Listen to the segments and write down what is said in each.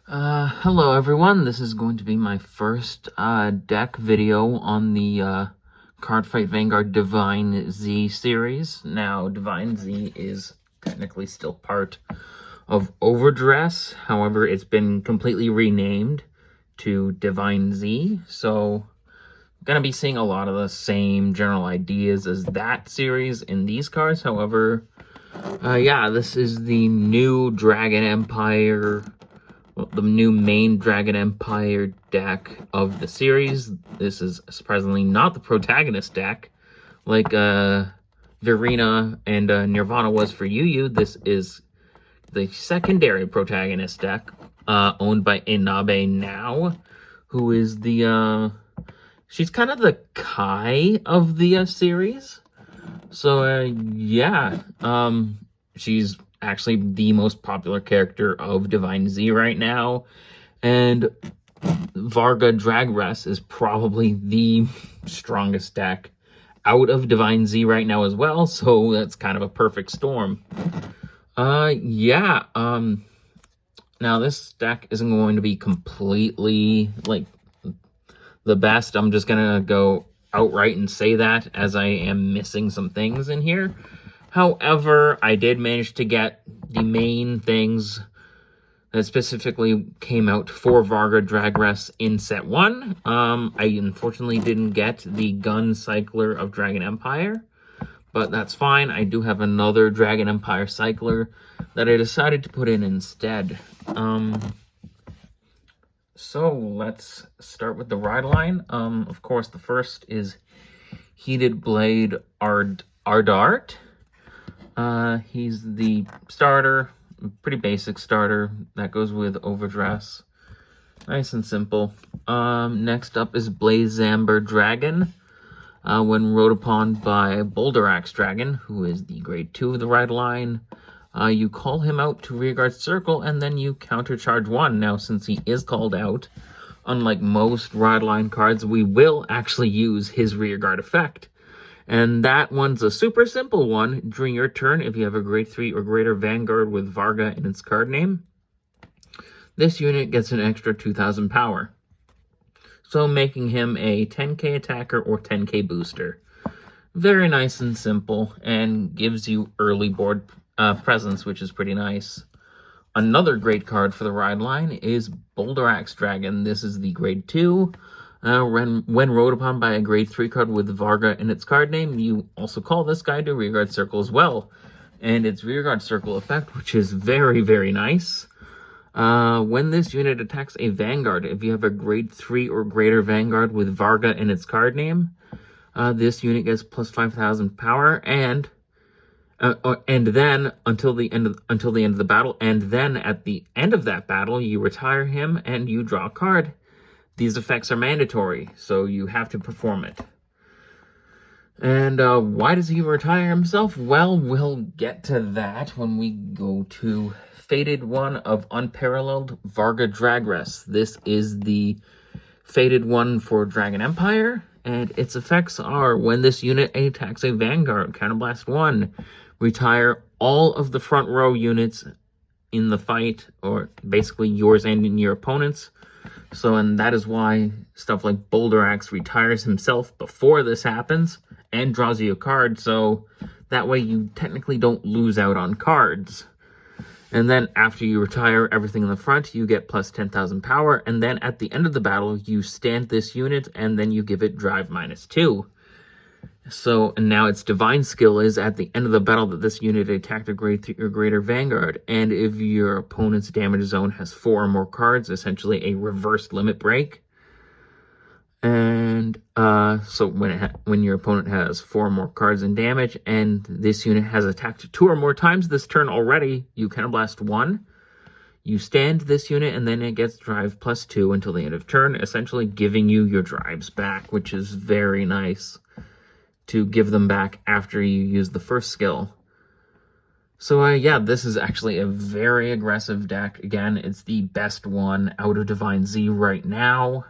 Hello everyone, this is going to be my first deck video on the Cardfight Vanguard DivineZ series. Now, DivineZ is technically still part of Overdress, however, it's been completely renamed to DivineZ, so I'm going to be seeing a lot of the same general ideas as that series in these cards. However, yeah, this is the new Dragon Empire, the new main Dragon Empire deck of the series. This is surprisingly not the protagonist deck like Verena and Nirvana was for Yu. This is the secondary protagonist deck, owned by Inabe now, who is the, she's kind of the Kai of the series. So, yeah, she's actually the most popular character of DivineZ right now, and Varga Dragres is probably the strongest deck out of DivineZ right now as well, so that's kind of a perfect storm. Yeah, now this deck isn't going to be completely, like, the best. I'm just gonna go outright and say that, as I am missing some things in here. However, I did manage to get the main things that specifically came out for Varga Dragres in set 1. I unfortunately didn't get the Gun Cycler of Dragon Empire, but that's fine. I do have another Dragon Empire Cycler that I decided to put in instead. So let's start with the ride line. Of course, the first is Heated Blade Ardart. He's the starter, pretty basic starter that goes with Overdress. Nice and simple. Next up is Blazamber Dragon. When rode upon by Boulder Axe Dragon, who is the grade 2 of the ride line, you call him out to rearguard circle, and then you countercharge 1. Now, since he is called out, unlike most ride line cards, we will actually use his rearguard effect. And that one's a super simple one. During your turn, if you have a grade 3 or greater Vanguard with Varga in its card name, this unit gets an extra 2,000 power. So making him a 10k attacker or 10k booster. Very nice and simple, and gives you early board presence, which is pretty nice. Another great card for the ride line is Boulder Axe Dragon. This is the grade 2. When rode upon by a grade 3 card with Varga in its card name, you also call this guy to rearguard circle as well. And its rearguard circle effect, which is very, very nice. When this unit attacks a Vanguard, if you have a grade 3 or greater Vanguard with Varga in its card name, this unit gets plus 5,000 power, and then until the end of the battle, and then at the end of that battle, you retire him and you draw a card. These effects are mandatory, so you have to perform it. And why does he retire himself? Well, we'll get to that when we go to Fated One of Unparalleled Varga Dragres. This is the Fated One for Dragon Empire, and its effects are: when this unit attacks a Vanguard, Counterblast 1, retire all of the front row units in the fight, or basically yours and your opponent's. So, and that is why stuff like Boulder Axe retires himself before this happens and draws you a card, so that way you technically don't lose out on cards. And then after you retire everything in the front, you get plus 10,000 power, and then at the end of the battle, you stand this unit, and then you give it drive -2. So, and now its divine skill is at the end of the battle that this unit attacked a grade 3 or greater Vanguard, and if your opponent's damage zone has 4 or more cards, essentially a reversed limit break. And so when your opponent has 4 or more cards in damage, and this unit has attacked 2 or more times this turn already, you Counterblast 1. You stand this unit, and then it gets drive +2 until the end of turn, essentially giving you your drives back, which is very nice to give them back after you use the first skill. So, yeah, this is actually a very aggressive deck. Again, it's the best one out of DivineZ right now.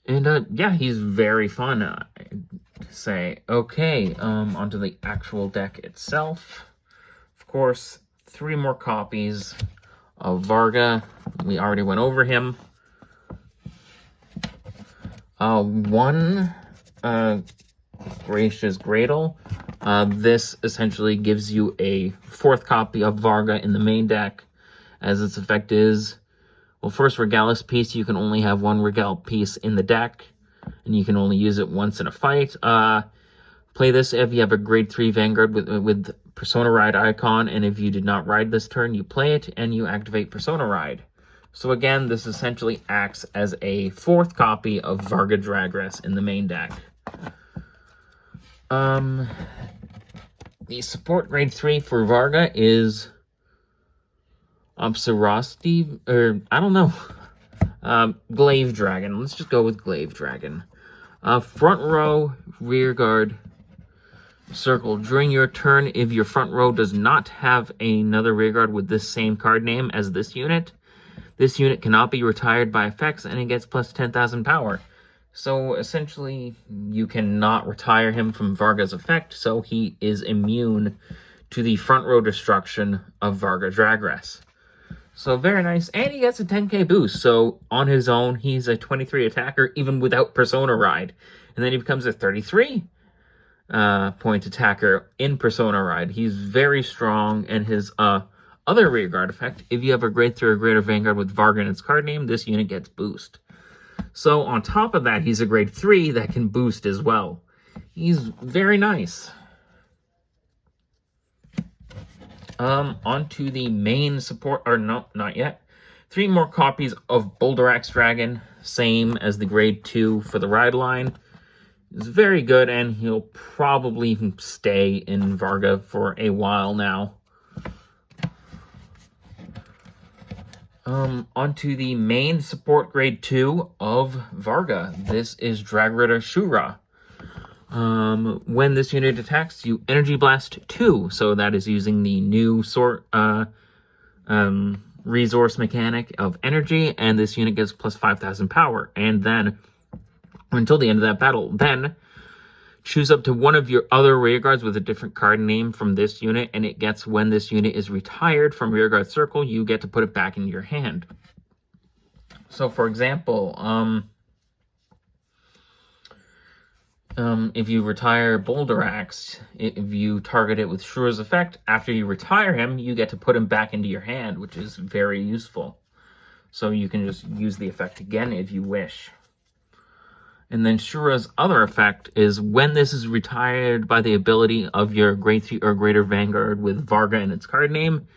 And, yeah, he's very fun, I'd say. Okay, onto the actual deck itself. Of course, 3 more copies of Varga We already went over him. One Gracious Gradle. This essentially gives you a 4th copy of Varga in the main deck, as its effect is, well, first Regalis piece, you can only have 1 Regal piece in the deck, and you can only use it once in a fight. Play this if you have a grade 3 Vanguard with Persona Ride icon, and if you did not ride this turn, you play it, and you activate Persona Ride. So again, this essentially acts as a 4th copy of Varga Dragres in the main deck. The support grade 3 for Varga is Obserosity, or I don't know, Glaive Dragon. Let's just go with Glaive Dragon. Front row, rear guard, circle. During your turn, if your front row does not have another rear guard with this same card name as this unit cannot be retired by effects, and it gets plus 10,000 power. So essentially, you cannot retire him from Varga's effect, so he is immune to the front row destruction of Varga Dragres. So very nice, and he gets a 10k boost, so on his own, he's a 23 attacker, even without Persona Ride. And then he becomes a 33 point attacker in Persona Ride. He's very strong, and his other rearguard effect, if you have a grade 3 or greater Vanguard with Varga in its card name, this unit gets boost. So on top of that, he's a grade 3 that can boost as well. He's very nice. On to the main support, or no, not yet. 3 more copies of Boulder-Axe Dragon, same as the grade 2 for the ride line. It's very good, and he'll probably stay in Varga for a while now. Onto the main support grade 2 of Varga. This is Dragres Shura. When this unit attacks, you Energy Blast 2. So that is using the new resource mechanic of energy, and this unit gets plus 5,000 power. And then, until the end of that battle, then choose up to one of your other rearguards with a different card name from this unit, and it gets, when this unit is retired from rearguard circle, you get to put it back in your hand. So, for example, if you retire Boulder Axe, if you target it with Shura's effect, after you retire him, you get to put him back into your hand, which is very useful. So you can just use the effect again if you wish. And then Shura's other effect is when this is retired by the ability of your grade 3 or greater Vanguard with Varga in its card name,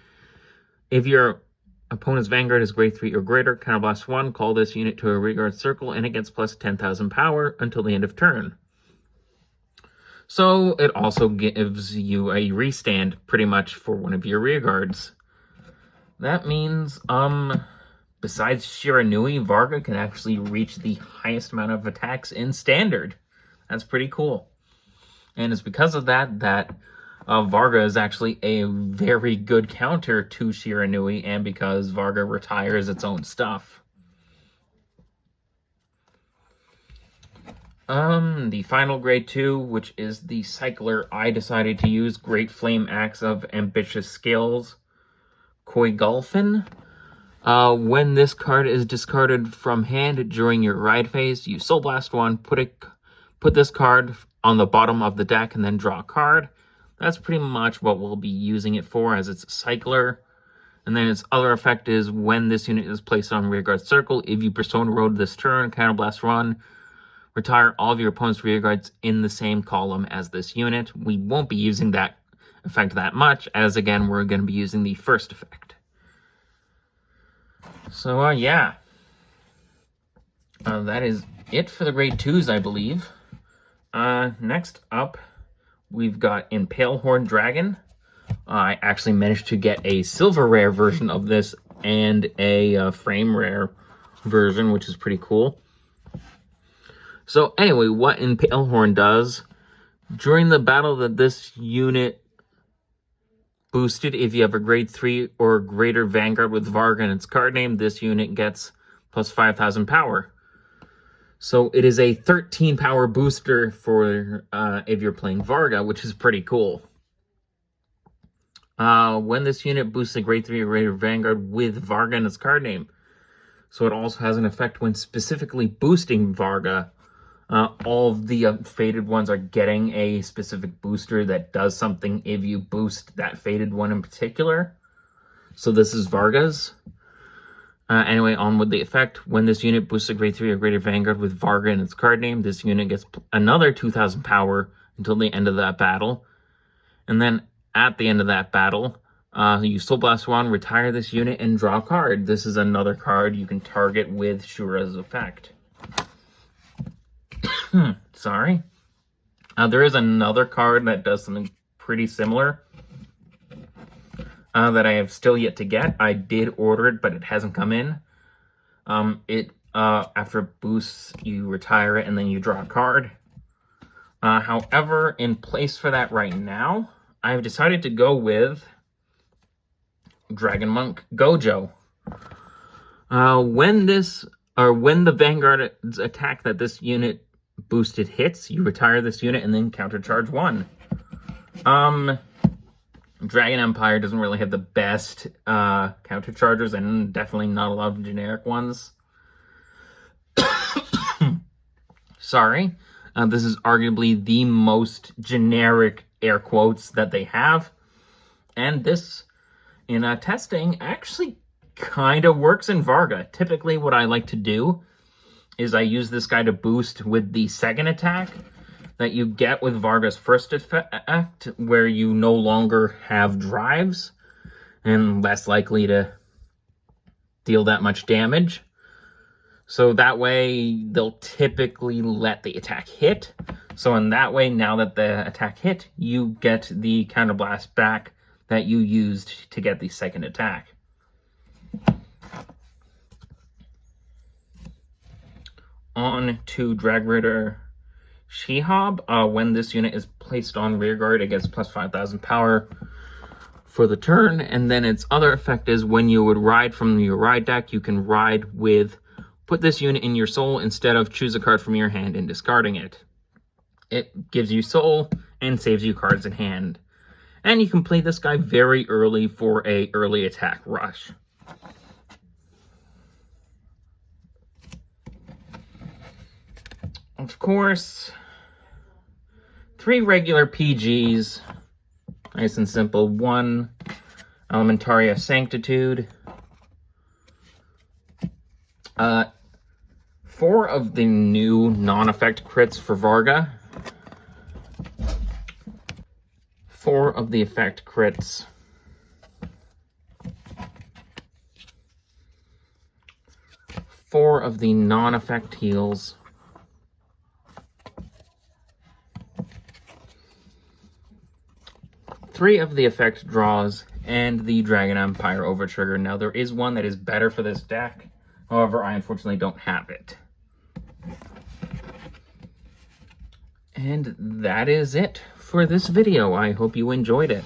if your opponent's Vanguard is grade 3 or greater, Counterblast 1, call this unit to a rearguard circle, and it gets plus 10,000 power until the end of turn. So it also gives you a restand pretty much for one of your rearguards. That means, besides Shiranui, Varga can actually reach the highest amount of attacks in Standard. That's pretty cool. And it's because of that Varga is actually a very good counter to Shiranui, and because Varga retires its own stuff. The final grade 2, which is the Cycler, I decided to use Great Flame Axe of Ambitious Skills, Koi Golfin. When this card is discarded from hand during your ride phase, you Soul Blast 1, put this card on the bottom of the deck, and then draw a card. That's pretty much what we'll be using it for, as it's Cycler. And then its other effect is when this unit is placed on rearguard circle, if you Persona Road this turn, Counterblast 1, retire all of your opponent's rearguards in the same column as this unit. We won't be using that effect that much, as again, we're going to be using the first effect. So, yeah. That is it for the grade 2s, I believe. Next up, we've got Impalehorn Dragon. I actually managed to get a silver rare version of this and a frame rare version, which is pretty cool. So anyway, what Impalehorn does, during the battle that this unit boosted, if you have a grade 3 or greater Vanguard with Varga in its card name, this unit gets plus 5,000 power. So it is a 13 power booster for if you're playing Varga, which is pretty cool. When this unit boosts a grade 3 or greater Vanguard with Varga in its card name, So it also has an effect when specifically boosting Varga. All of the faded ones are getting a specific booster that does something if you boost that faded one in particular. So this is Varga's. Anyway, on with the effect. When this unit boosts a grade 3 or greater Vanguard with Varga in its card name, this unit gets another 2,000 power until the end of that battle. And then at the end of that battle, you Soul Blast 1, retire this unit, and draw a card. This is another card you can target with Shura's effect. Sorry. There is another card that does something pretty similar that I have still yet to get. I did order it, but it hasn't come in. After it boosts, you retire it, and then you draw a card. However, in place for that right now, I've decided to go with Dragon Monk Gojo. When the Vanguard's attack that this unit boosted hits, you retire this unit and then countercharge 1. Dragon Empire doesn't really have the best counterchargers, and definitely not a lot of generic ones. Sorry. This is arguably the most generic air quotes that they have. And this, in testing, actually kind of works in Varga. Typically what I like to do is I use this guy to boost with the second attack that you get with Varga's first effect, where you no longer have drives and less likely to deal that much damage. So that way, they'll typically let the attack hit. So in that way, now that the attack hit, you get the counterblast back that you used to get the second attack. On to Dragrider Shihab. When this unit is placed on rearguard, it gets plus 5,000 power for the turn. And then its other effect is when you would ride from your ride deck, you can ride with... Put this unit in your soul instead of choose a card from your hand and discarding it. It gives you soul and saves you cards in hand. And you can play this guy very early for a early attack rush. Of course, 3 regular PGs. Nice and simple. 1 Elementaria Sanctitude. 4 of the new non-effect crits for Varga. 4 of the effect crits. 4 of the non-effect heals. 3 of the effect draws, and the Dragon Empire Overtrigger. Now, there is one that is better for this deck. However, I unfortunately don't have it. And that is it for this video. I hope you enjoyed it.